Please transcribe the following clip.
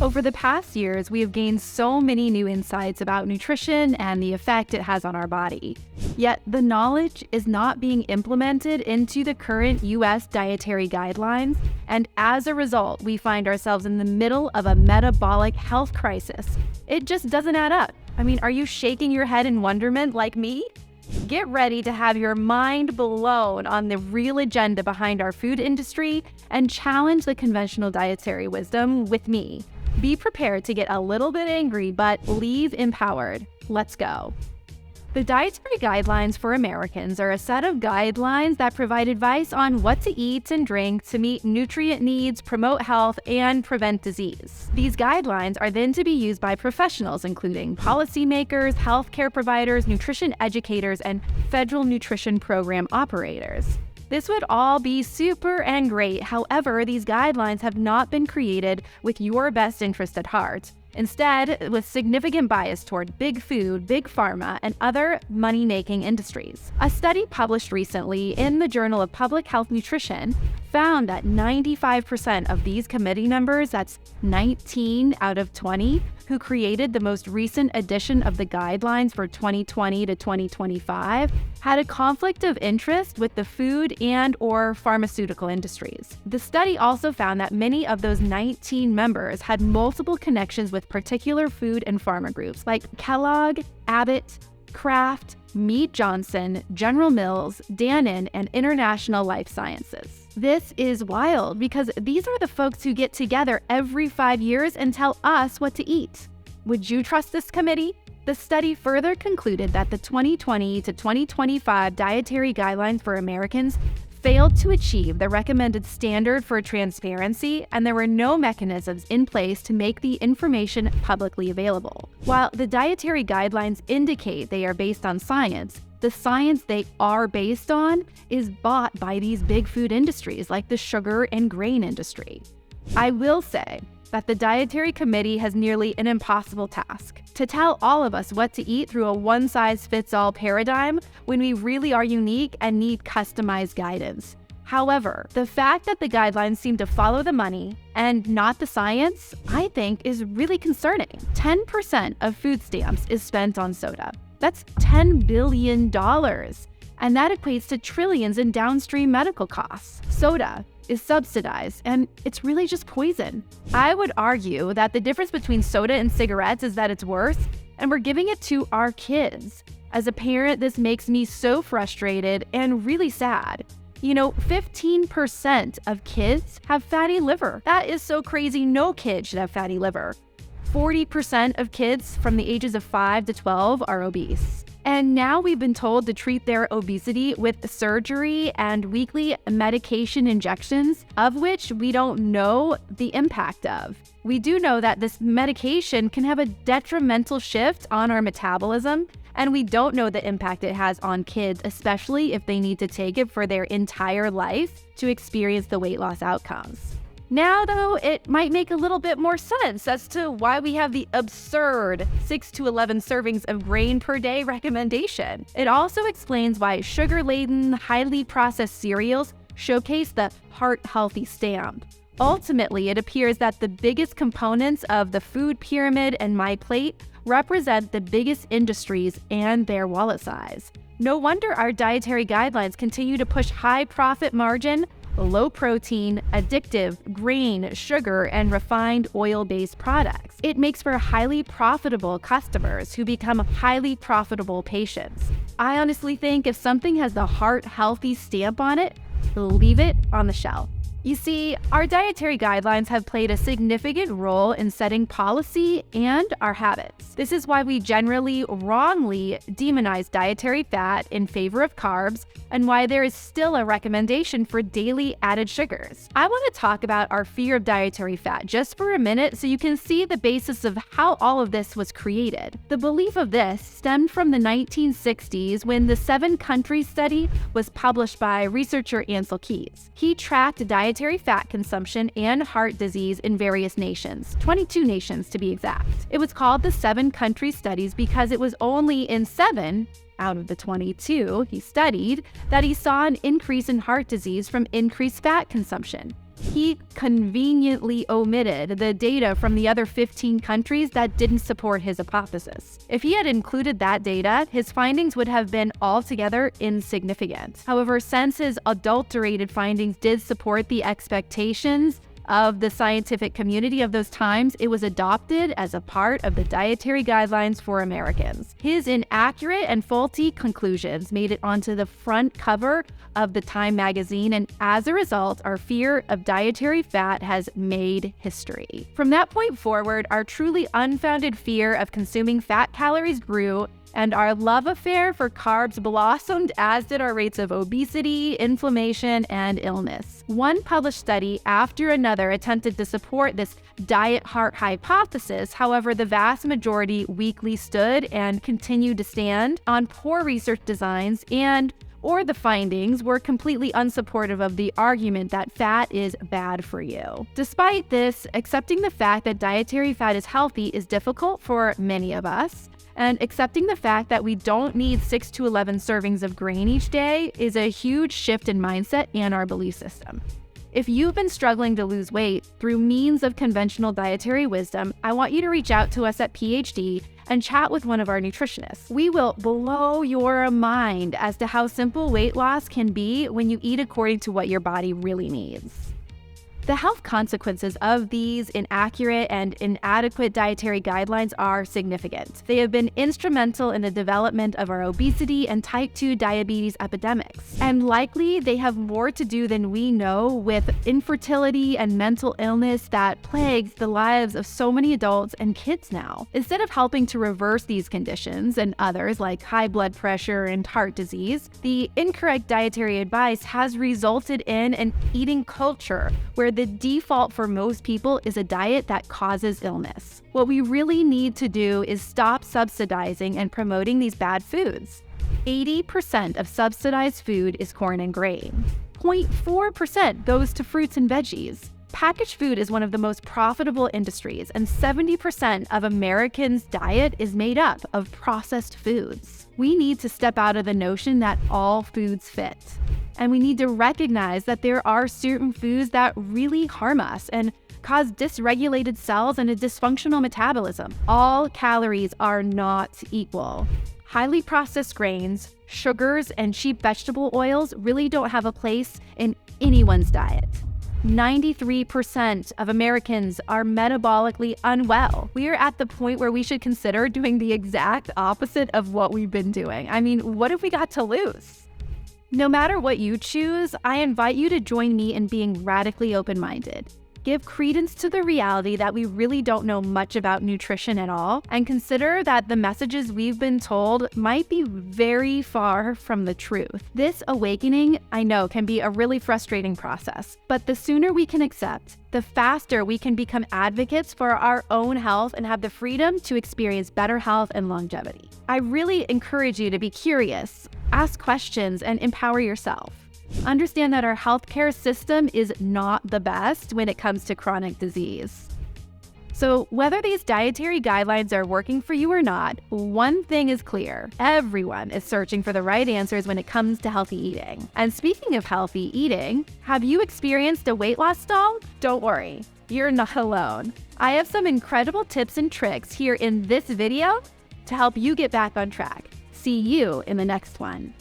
Over the past years, we have gained so many new insights about nutrition and the effect it has on our body. Yet, the knowledge is not being implemented into the current U.S. dietary guidelines, and as a result, we find ourselves in the middle of a metabolic health crisis. It just doesn't add up. I mean, are you shaking your head in wonderment like me? Get ready to have your mind blown on the real agenda behind our food industry and challenge the conventional dietary wisdom with me. Be prepared to get a little bit angry, but leave empowered. Let's go. The Dietary Guidelines for Americans are a set of guidelines that provide advice on what to eat and drink to meet nutrient needs, promote health, and prevent disease. These guidelines are then to be used by professionals, including policymakers, healthcare providers, nutrition educators, and federal nutrition program operators. This would all be super and great. However, these guidelines have not been created with your best interest at heart. Instead, with significant bias toward big food, big pharma, and other money-making industries. A study published recently in the Journal of Public Health Nutrition found that 95% of these committee members, that's 19 out of 20, who created the most recent edition of the guidelines for 2020 to 2025, had a conflict of interest with the food and/or pharmaceutical industries. The study also found that many of those 19 members had multiple connections with particular food and pharma groups like Kellogg, Abbott, Kraft, Mead Johnson, General Mills, Dannon, and International Life Sciences. This is wild because these are the folks who get together every 5 years and tell us what to eat. Would you trust this committee? The study further concluded that the 2020 to 2025 Dietary Guidelines for Americans failed to achieve the recommended standard for transparency, and there were no mechanisms in place to make the information publicly available. While the dietary guidelines indicate they are based on science, the science they are based on is bought by these big food industries like the sugar and grain industry. I will say that the Dietary Committee has nearly an impossible task: to tell all of us what to eat through a one-size-fits-all paradigm when we really are unique and need customized guidance. However, the fact that the guidelines seem to follow the money and not the science, I think, is really concerning. 10% of food stamps is spent on soda. That's $10 billion, and that equates to trillions in downstream medical costs. Soda is subsidized, and it's really just poison. I would argue that the difference between soda and cigarettes is that it's worse, and we're giving it to our kids. As a parent, this makes me so frustrated and really sad. 15% of kids have fatty liver. That is so crazy. No kid should have fatty liver. 40% of kids from the ages of 5 to 12 are obese. And now we've been told to treat their obesity with surgery and weekly medication injections, of which we don't know the impact of. We do know that this medication can have a detrimental shift on our metabolism, and we don't know the impact it has on kids, especially if they need to take it for their entire life to experience the weight loss outcomes. Now, though, it might make a little bit more sense as to why we have the absurd 6 to 11 servings of grain per day recommendation. It also explains why sugar-laden, highly processed cereals showcase the heart-healthy stamp. Ultimately, it appears that the biggest components of the food pyramid and my plate represent the biggest industries and their wallet size. No wonder our dietary guidelines continue to push high profit margin, low protein, addictive, grain, sugar, and refined oil-based products. It makes for highly profitable customers who become highly profitable patients. I honestly think if something has the heart-healthy stamp on it, leave it on the shelf. You see, our dietary guidelines have played a significant role in setting policy and our habits. This is why we generally wrongly demonize dietary fat in favor of carbs, and why there is still a recommendation for daily added sugars. I want to talk about our fear of dietary fat just for a minute so you can see the basis of how all of this was created. The belief of this stemmed from the 1960s when the 7-country study was published by researcher Ansel Keys. He tracked dietary fat consumption and heart disease in various nations, 22 nations to be exact. It was called the 7-country studies because it was only in 7 out of the 22 he studied that he saw an increase in heart disease from increased fat consumption. He conveniently omitted the data from the other 15 countries that didn't support his hypothesis. If he had included that data, his findings would have been altogether insignificant. However, since his adulterated findings did support the expectations of the scientific community of those times, it was adopted as a part of the Dietary Guidelines for Americans. His inaccurate and faulty conclusions made it onto the front cover of the Time magazine, and as a result, our fear of dietary fat has made history. From that point forward, our truly unfounded fear of consuming fat calories grew, and our love affair for carbs blossomed, as did our rates of obesity, inflammation, and illness. One published study after another attempted to support this diet heart hypothesis. However, the vast majority weakly stood and continued to stand on poor research designs or the findings were completely unsupportive of the argument that fat is bad for you. Despite this, accepting the fact that dietary fat is healthy is difficult for many of us. And accepting the fact that we don't need 6 to 11 servings of grain each day is a huge shift in mindset and our belief system. If you've been struggling to lose weight through means of conventional dietary wisdom, I want you to reach out to us at PhD and chat with one of our nutritionists. We will blow your mind as to how simple weight loss can be when you eat according to what your body really needs. The health consequences of these inaccurate and inadequate dietary guidelines are significant. They have been instrumental in the development of our obesity and type 2 diabetes epidemics. And likely they have more to do than we know with infertility and mental illness that plagues the lives of so many adults and kids now. Instead of helping to reverse these conditions and others like high blood pressure and heart disease, the incorrect dietary advice has resulted in an eating culture where the default for most people is a diet that causes illness. What we really need to do is stop subsidizing and promoting these bad foods. 80% of subsidized food is corn and grain. 0.4% goes to fruits and veggies. Packaged food is one of the most profitable industries, and 70% of Americans' diet is made up of processed foods. We need to step out of the notion that all foods fit. And we need to recognize that there are certain foods that really harm us and cause dysregulated cells and a dysfunctional metabolism. All calories are not equal. Highly processed grains, sugars, and cheap vegetable oils really don't have a place in anyone's diet. 93% of Americans are metabolically unwell. We are at the point where we should consider doing the exact opposite of what we've been doing. I mean, what have we got to lose? No matter what you choose, I invite you to join me in being radically open-minded. Give credence to the reality that we really don't know much about nutrition at all, and consider that the messages we've been told might be very far from the truth. This awakening, I know, can be a really frustrating process, but the sooner we can accept, the faster we can become advocates for our own health and have the freedom to experience better health and longevity. I really encourage you to be curious, ask questions, and empower yourself. Understand that our healthcare system is not the best when it comes to chronic disease. So whether these dietary guidelines are working for you or not, one thing is clear. Everyone is searching for the right answers when it comes to healthy eating. And speaking of healthy eating, have you experienced a weight loss stall? Don't worry, you're not alone. I have some incredible tips and tricks here in this video to help you get back on track. See you in the next one.